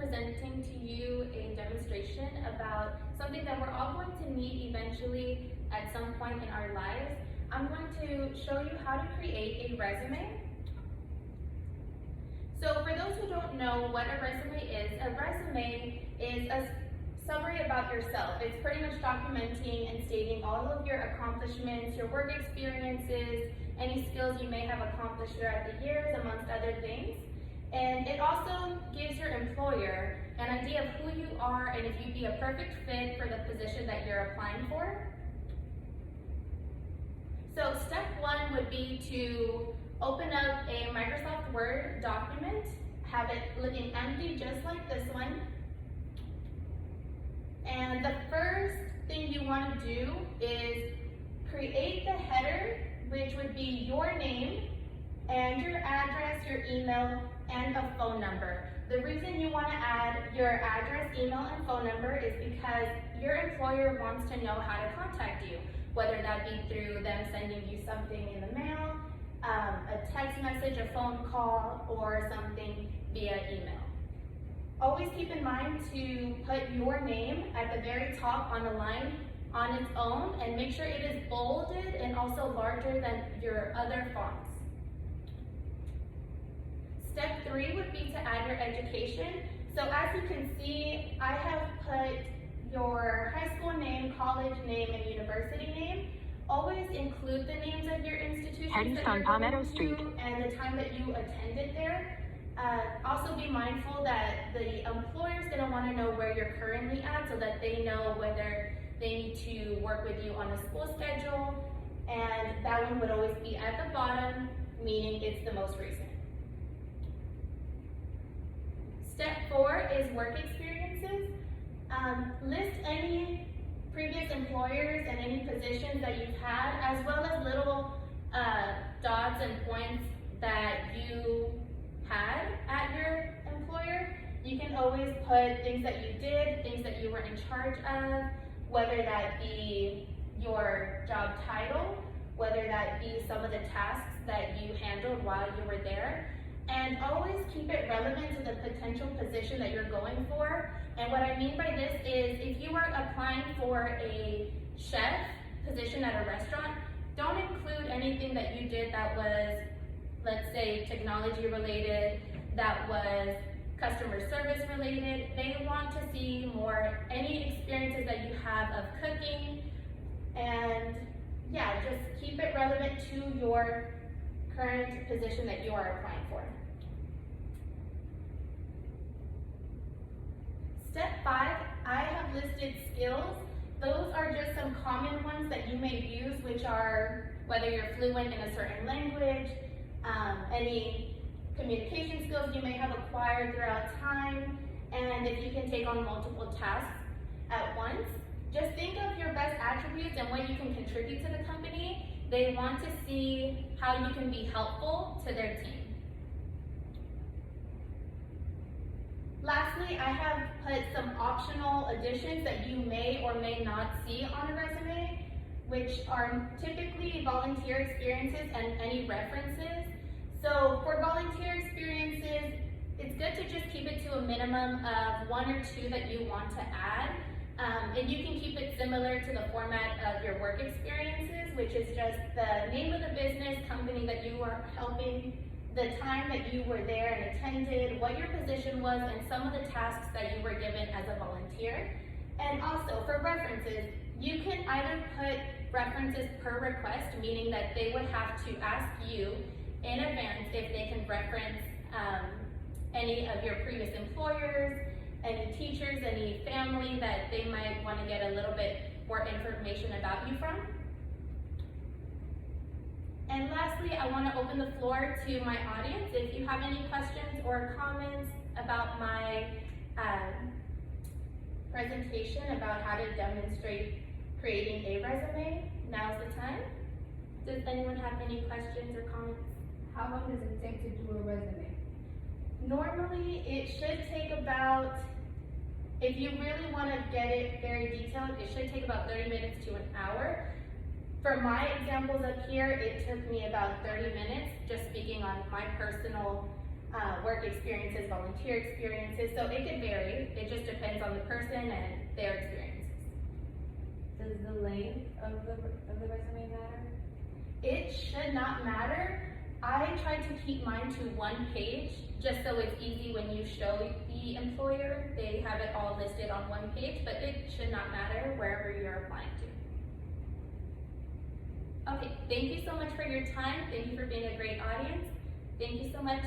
presenting to you a demonstration about something that we're all going to need eventually at some point in our lives. I'm going to show you how to create a resume. So for those who don't know what a resume is a summary about yourself. It's pretty much documenting and stating all of your accomplishments, your work experiences, any skills you may have accomplished throughout the years, amongst other things. And it also gives your employer an idea of who you are and if you'd be a perfect fit for the position that you're applying for. So step one would be to open up a Microsoft Word document, have it looking empty just like this one. And the first thing you want to do is create the header, which would be your name and your address, your email, and a phone number. The reason you want to add your address, email, and phone number is because your employer wants to know how to contact you, whether that be through them sending you something in the mail, a text message, a phone call, or something via email. Always keep in mind to put your name at the very top on the line on its own, and make sure it is bolded and also larger than your other fonts. Step 3 would be to add your education. So as you can see, I have put your high school name, college name, and university name. Always include the names of your institutions that you're going to and the time that you attended there. Also be mindful that the employer is going to want to know where you're currently at so that they know whether they need to work with you on a school schedule, and that one would always be at the bottom, meaning it's the most recent. Step 4 is work experiences. List any previous employers and any positions that you've had, as well as little dots and points that you had at your employer. You can always put things that you did, things that you were in charge of, whether that be your job title, whether that be some of the tasks that you handled while you were there. And always keep it relevant to the potential position that you're going for. And what I mean by this is, if you are applying for a chef position at a restaurant, don't include anything that you did that was, let's say, technology related, that was customer service related. They want to see more any experiences that you have of cooking, and yeah, just keep it relevant to your current position that you are applying for. Step 5, I have listed skills. Those are just some common ones that you may use, which are whether you're fluent in a certain language, any communication skills you may have acquired throughout time, and if you can take on multiple tasks at once. Just think of your best attributes and what you can contribute to the company. They want to see how you can be helpful to their team. Lastly, I have put some optional additions that you may or may not see on a resume, which are typically volunteer experiences and any references. So for volunteer experiences, it's good to just keep it to a minimum of 1 or 2 that you want to add. And you can keep it similar to the format of your work experiences, which is just the name of the business, company that you are helping, the time that you were there and attended, what your position was, and some of the tasks that you were given as a volunteer. And also for references, you can either put references per request, meaning that they would have to ask you in advance if they can reference any of your previous employers, any teachers, any family that they might want to get a little bit more information about you from. And lastly, I want to open the floor to my audience. If you have any questions or comments about my presentation about how to demonstrate creating a resume, now's the time. Does anyone have any questions or comments? How long does it take to do a resume? Normally, it should take about, if you really want to get it very detailed, it should take about 30 minutes to an hour. For my examples up here, it took me about 30 minutes, just speaking on my personal work experiences, volunteer experiences, so it could vary. It just depends on the person and their experiences. Does the length of the resume matter? It should not matter. I try to keep mine to 1 page, just so it's easy when you show the employer. They have it all listed on 1 page, but it should not matter wherever you're applying to. Okay, thank you so much for your time. Thank you for being a great audience. Thank you so much.